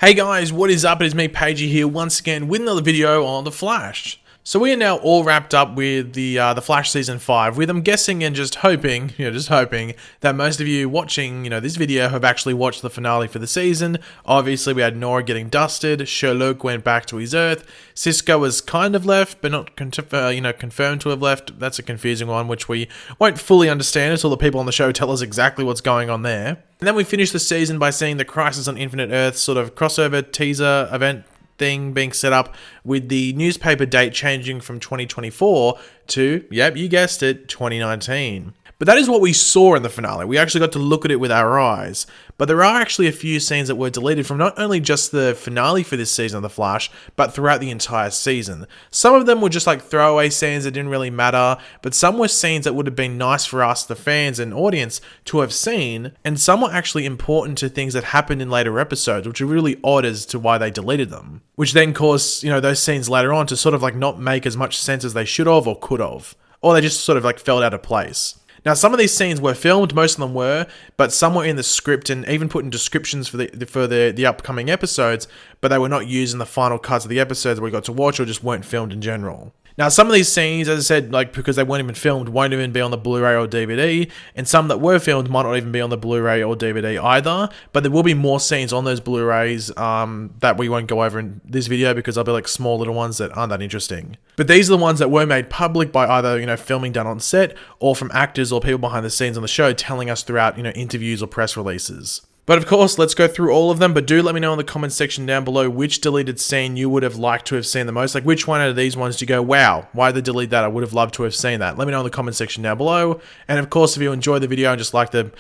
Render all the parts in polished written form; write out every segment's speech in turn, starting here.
Hey guys, what is up? It is me, Pagey here, once again with another video on The Flash. So we are now all wrapped up with the Flash Season 5, with I'm guessing and just hoping that most of you watching, this video have actually watched the finale for the season. Obviously, we had Nora getting dusted, Sherlock went back to his Earth, Cisco was kind of left, but not confirmed to have left. That's a confusing one, which we won't fully understand until the people on the show tell us exactly what's going on there. And then we finish the season by seeing the Crisis on Infinite Earth sort of crossover teaser event thing being set up, with the newspaper date changing from 2024 to, yep, you guessed it, 2019. But that is what we saw in the finale. We actually got to look at it with our eyes. But there are actually a few scenes that were deleted from not only just the finale for this season of The Flash, but throughout the entire season. Some of them were just like throwaway scenes that didn't really matter, but some were scenes that would have been nice for us, the fans and audience, to have seen, and some were actually important to things that happened in later episodes, which are really odd as to why they deleted them. Which then caused, those scenes later on to sort of like not make as much sense as they should have or could have. Or they just sort of like fell out of place. Now, some of these scenes were filmed, most of them were, but some were in the script and even put in descriptions for the upcoming episodes, but they were not used in the final cuts of the episodes that we got to watch, or just weren't filmed in general. Now, some of these scenes, as I said, because they weren't even filmed, won't even be on the Blu-ray or DVD, and some that were filmed might not even be on the Blu-ray or DVD either, but there will be more scenes on those Blu-rays that we won't go over in this video, because they'll be like small little ones that aren't that interesting. But these are the ones that were made public by either, filming done on set, or from actors or people behind the scenes on the show telling us throughout, interviews or press releases. But of course, let's go through all of them, but do let me know in the comment section down below which deleted scene you would have liked to have seen the most. Like, which one of these ones do you go, wow, why did they delete that? I would have loved to have seen that. Let me know in the comment section down below. And of course, if you enjoyed the video and just like the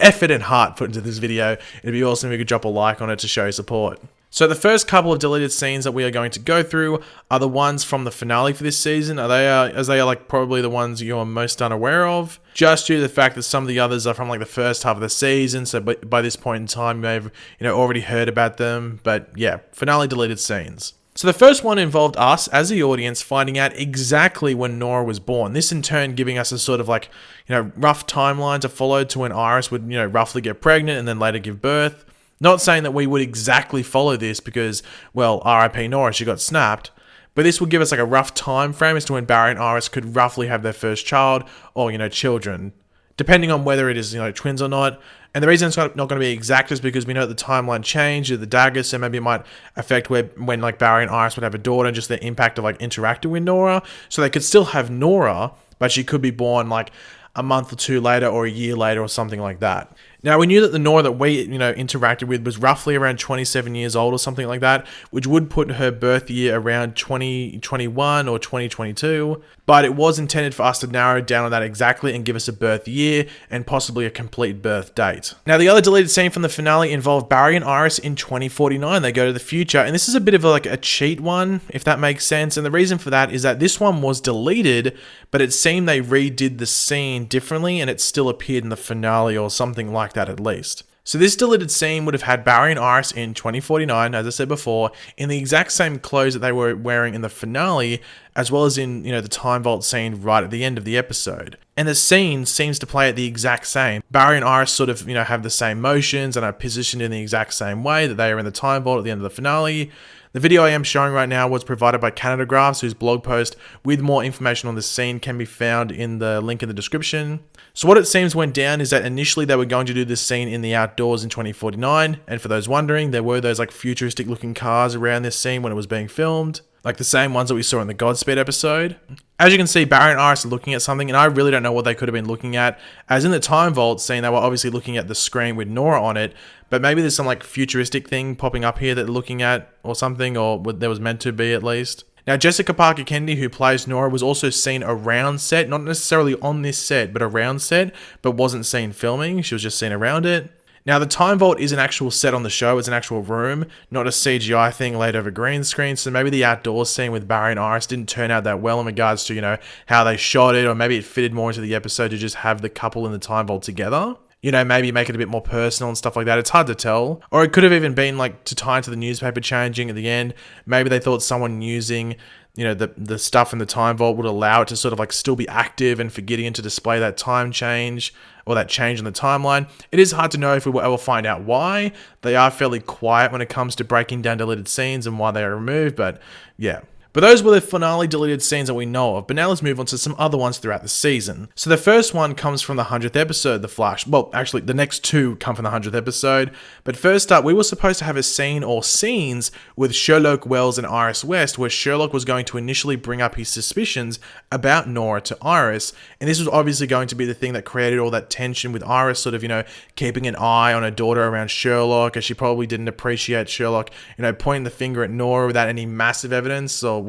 effort and heart put into this video, it'd be awesome if you could drop a like on it to show your support. So the first couple of deleted scenes that we are going to go through are the ones from the finale for this season. As they are like probably the ones you're most unaware of, just due to the fact that some of the others are from like the first half of the season. So by this point in time, you may have already heard about them. But yeah, finale deleted scenes. So the first one involved us as the audience finding out exactly when Nora was born. This in turn giving us a sort of like rough timeline to follow to when Iris would roughly get pregnant and then later give birth. Not saying that we would exactly follow this because, well, RIP Nora, she got snapped. But this would give us like a rough time frame as to when Barry and Iris could roughly have their first child or, children. Depending on whether it is, twins or not. And the reason it's not going to be exact is because we know that the timeline changed with the daggers, so maybe it might affect when like Barry and Iris would have a daughter, just the impact of like interacting with Nora. So they could still have Nora, but she could be born like a month or two later or a year later or something like that. Now, we knew that the Nora that we, interacted with was roughly around 27 years old or something like that, which would put her birth year around 2021 or 2022, but it was intended for us to narrow down on that exactly and give us a birth year and possibly a complete birth date. Now, the other deleted scene from the finale involved Barry and Iris in 2049. They go to the future, and this is a bit of a cheat one, if that makes sense, and the reason for that is that this one was deleted, but it seemed they redid the scene differently and it still appeared in the finale or something like that at least. So this deleted scene would have had Barry and Iris in 2049, as I said before, in the exact same clothes that they were wearing in the finale, as well as in, the time vault scene right at the end of the episode. And the scene seems to play at the exact same. Barry and Iris sort of, have the same motions and are positioned in the exact same way that they are in the time vault at the end of the finale. The video I am showing right now was provided by Canada Graphs, whose blog post with more information on this scene can be found in the link in the description. So what it seems went down is that initially they were going to do this scene in the outdoors in 2049, and for those wondering, there were those like futuristic looking cars around this scene when it was being filmed, like the same ones that we saw in the Godspeed episode. As you can see, Barry and Iris are looking at something, and I really don't know what they could have been looking at, as in the time vault scene they were obviously looking at the screen with Nora on it, but maybe there's some like futuristic thing popping up here that they're looking at or something, or what there was meant to be at least. Now, Jessica Parker Kennedy, who plays Nora, was also seen around set, not necessarily on this set, but around set, but wasn't seen filming. She was just seen around it. Now, the time vault is an actual set on the show. It's an actual room, not a CGI thing laid over green screen. So maybe the outdoors scene with Barry and Iris didn't turn out that well in regards to, how they shot it, or maybe it fitted more into the episode to just have the couple in the time vault together. Maybe make it a bit more personal and stuff like that. It's hard to tell. Or it could have even been like to tie into the newspaper changing at the end. Maybe they thought someone using, the stuff in the time vault would allow it to sort of like still be active and for Gideon to display that time change or that change in the timeline. It is hard to know if we will ever find out why. They are fairly quiet when it comes to breaking down deleted scenes and why they are removed, but yeah. But those were the finale deleted scenes that we know of, but now let's move on to some other ones throughout the season. So the first one comes from the 100th episode, The Flash. Well, actually, the next two come from the 100th episode, but first up, we were supposed to have a scene or scenes with Sherlock Wells and Iris West, where Sherlock was going to initially bring up his suspicions about Nora to Iris, and this was obviously going to be the thing that created all that tension with Iris sort of, keeping an eye on her daughter around Sherlock, as she probably didn't appreciate Sherlock, pointing the finger at Nora without any massive evidence, or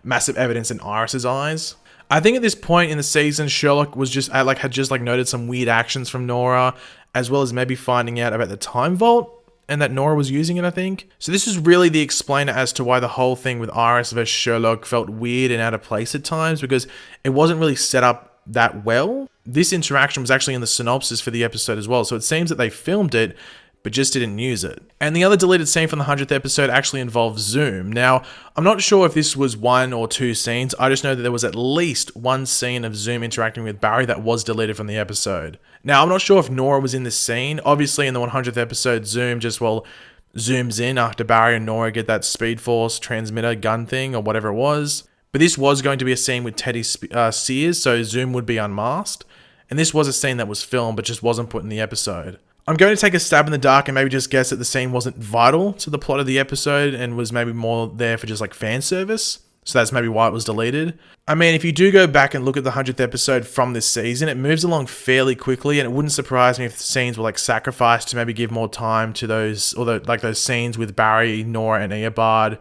massive evidence in Iris's eyes. I think at this point in the season, Sherlock was had noted some weird actions from Nora, as well as maybe finding out about the time vault and that Nora was using it, I think. So this is really the explainer as to why the whole thing with Iris versus Sherlock felt weird and out of place at times, because it wasn't really set up that well. This interaction was actually in the synopsis for the episode as well, so it seems that they filmed it but just didn't use it. And the other deleted scene from the 100th episode actually involves Zoom. Now, I'm not sure if this was one or two scenes, I just know that there was at least one scene of Zoom interacting with Barry that was deleted from the episode. Now, I'm not sure if Nora was in this scene. Obviously, in the 100th episode, Zoom zooms in after Barry and Nora get that Speed Force transmitter gun thing or whatever it was. But this was going to be a scene with Teddy Sears, so Zoom would be unmasked. And this was a scene that was filmed but just wasn't put in the episode. I'm going to take a stab in the dark and maybe just guess that the scene wasn't vital to the plot of the episode and was maybe more there for just like fan service. So that's maybe why it was deleted. I mean, if you do go back and look at the 100th episode from this season, it moves along fairly quickly, and it wouldn't surprise me if the scenes were like sacrificed to maybe give more time to those, or those scenes with Barry, Nora, and Eobard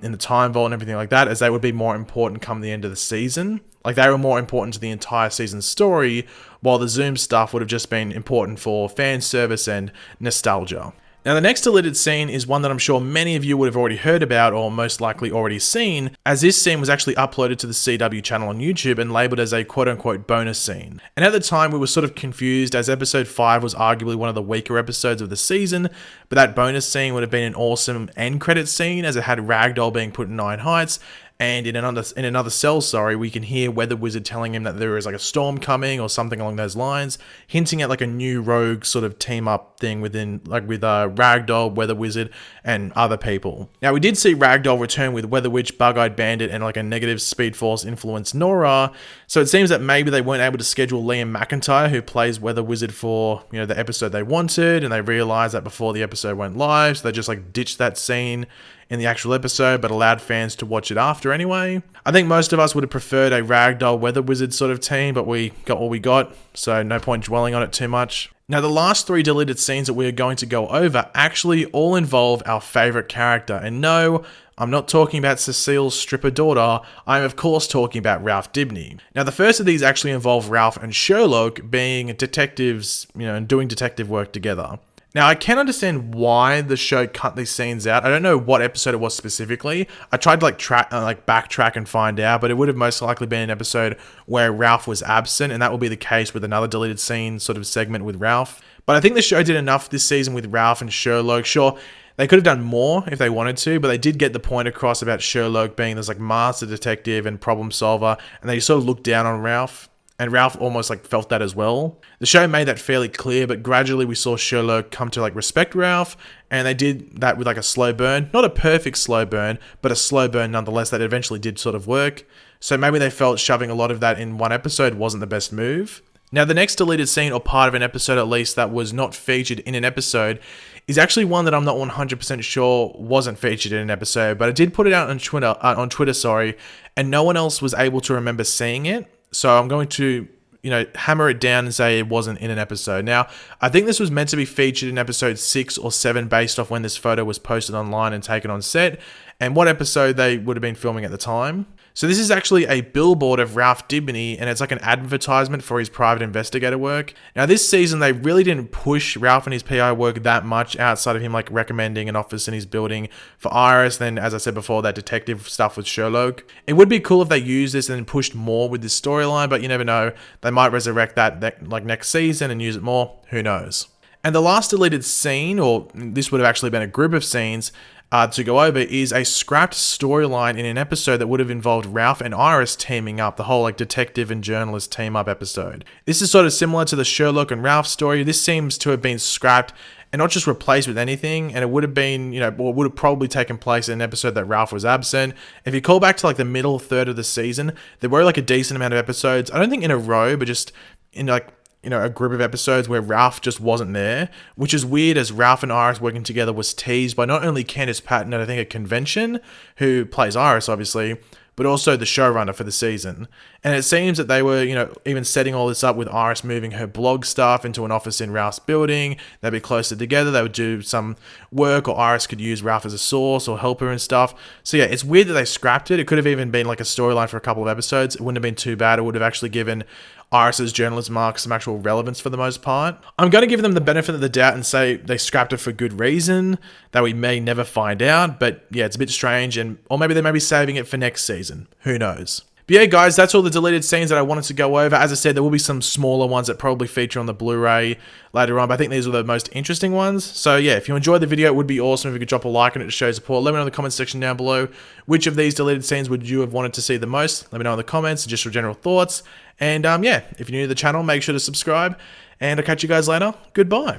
in the time vault and everything like that, as they would be more important come the end of the season. Like, they were more important to the entire season's story, while the Zoom stuff would have just been important for fan service and nostalgia. Now, the next deleted scene is one that I'm sure many of you would have already heard about, or most likely already seen, as this scene was actually uploaded to the CW channel on YouTube and labelled as a quote-unquote bonus scene. And at the time, we were sort of confused, as episode 5 was arguably one of the weaker episodes of the season, but that bonus scene would have been an awesome end credit scene, as it had Ragdoll being put in Nine Heights, and in another cell, we can hear Weather Wizard telling him that there is like a storm coming or something along those lines, hinting at like a new rogue sort of team up thing with Ragdoll, Weather Wizard, and other people. Now, we did see Ragdoll return with Weather Witch, Bug-Eyed Bandit, and like a negative Speed Force influenced Nora. So it seems that maybe they weren't able to schedule Liam McIntyre, who plays Weather Wizard, for the episode they wanted, and they realized that before the episode went live, so they just like ditched that scene in the actual episode, but allowed fans to watch it after anyway. I think most of us would have preferred a Ragdoll Weather Wizard sort of team, but we got what we got, so no point dwelling on it too much. Now, the last 3 deleted scenes that we are going to go over actually all involve our favourite character, and no, I'm not talking about Cecile's stripper daughter, I'm of course talking about Ralph Dibny. Now, the first of these actually involve Ralph and Sherlock being detectives, and doing detective work together. Now, I can understand why the show cut these scenes out. I don't know what episode it was specifically. I tried to backtrack and find out, but it would have most likely been an episode where Ralph was absent, and that will be the case with another deleted scene sort of segment with Ralph. But I think the show did enough this season with Ralph and Sherlock. Sure, they could have done more if they wanted to, but they did get the point across about Sherlock being this like master detective and problem solver, and they sort of looked down on Ralph. And Ralph almost like felt that as well. The show made that fairly clear, but gradually we saw Sherlock come to like respect Ralph, and they did that with like a slow burn. Not a perfect slow burn, but a slow burn nonetheless that eventually did sort of work. So maybe they felt shoving a lot of that in one episode wasn't the best move. Now, the next deleted scene, or part of an episode at least, that was not featured in an episode is actually one that I'm not 100% sure wasn't featured in an episode, but I did put it out on Twitter, and no one else was able to remember seeing it. So I'm going to, hammer it down and say it wasn't in an episode. Now, I think this was meant to be featured in episode 6 or 7 based off when this photo was posted online and taken on set, and what episode they would have been filming at the time. So this is actually a billboard of Ralph Dibny, and it's like an advertisement for his private investigator work. Now, this season, they really didn't push Ralph and his PI work that much outside of him like recommending an office in his building for Iris. Then, as I said before, that detective stuff with Sherlock. It would be cool if they used this and then pushed more with this storyline, but you never know. They might resurrect that like next season and use it more. Who knows? And the last deleted scene, or this would have actually been a group of scenes, to go over is a scrapped storyline in an episode that would have involved Ralph and Iris teaming up, the whole like detective and journalist team up episode. This is sort of similar to the Sherlock and Ralph story. This seems to have been scrapped and not just replaced with anything, and it would have been, or would have probably taken place in an episode that Ralph was absent. If you call back to like the middle third of the season, there were like a decent amount of episodes, I don't think in a row, but just in like, a group of episodes where Ralph just wasn't there, which is weird as Ralph and Iris working together was teased by not only Candice Patton at I think a convention, who plays Iris obviously, but also the showrunner for the season. And it seems that they were, even setting all this up with Iris moving her blog stuff into an office in Ralph's building. They'd be closer together. They would do some work, or Iris could use Ralph as a source or help her and stuff. So yeah, it's weird that they scrapped it. It could have even been like a storyline for a couple of episodes. It wouldn't have been too bad. It would have actually given Iris's journalism arc some actual relevance for the most part. I'm going to give them the benefit of the doubt and say they scrapped it for good reason that we may never find out, but yeah, it's a bit strange, or maybe they may be saving it for next season. Who knows? But yeah, guys, that's all the deleted scenes that I wanted to go over. As I said, there will be some smaller ones that probably feature on the Blu-ray later on, but I think these are the most interesting ones. So yeah, if you enjoyed the video, it would be awesome if you could drop a like on it to show support. Let me know in the comments section down below which of these deleted scenes would you have wanted to see the most. Let me know in the comments, just your general thoughts. And yeah, if you're new to the channel, make sure to subscribe, and I'll catch you guys later. Goodbye.